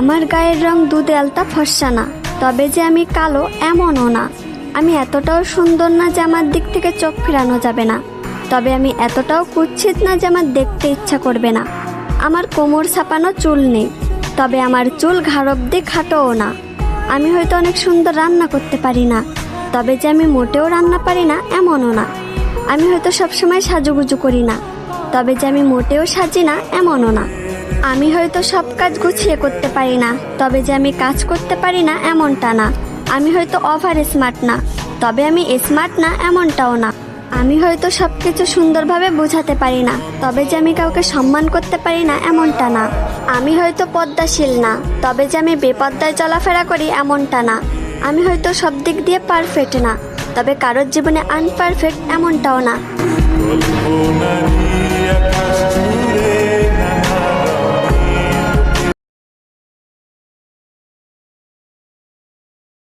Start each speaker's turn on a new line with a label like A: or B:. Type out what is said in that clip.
A: আমার গায়ের রং দুধে আলতা ফর্সা না, তবে যে আমি কালো এমনও না। আমি এতটাও সুন্দর না যে আমার দিক থেকে চোখ ফেরানো যাবে না, তবে আমি এতটাও কুৎসিত না যে আমার দেখতে ইচ্ছা করবে না। আমার কোমর ছাপানো চুল নেই, তবে আমার চুল ঘাড় অব্দি খাটোও না। আমি হয়তো অনেক সুন্দর রান্না করতে পারি না, তবে যে আমি মোটেও রান্না পারি না এমনও না। আমি হয়তো সবসময় সাজুগুজু করি না, তবে যে আমি মোটেও সাজি না এমনও না। আমি হয়তো সব কাজ গুছিয়ে করতে পারি না, তবে যে আমি কাজ করতে পারি না এমনটা না। আমি হয়তো ওভার স্মার্ট না, তবে আমি স্মার্ট না এমনটাও না। আমি হয়তো সবকিছু সুন্দরভাবে বোঝাতে পারি না, তবে যে আমি কাউকে সম্মান করতে পারি না এমনটা না। আমি হয়তো পদ্মাশীল না, তবে যে আমি বেপদ্দায় চলাফেরা করি এমনটা না। আমি হয়তো সব দিক দিয়ে পারফেক্ট না, তবে কারোর জীবনে আনপারফেক্ট এমনটাও না।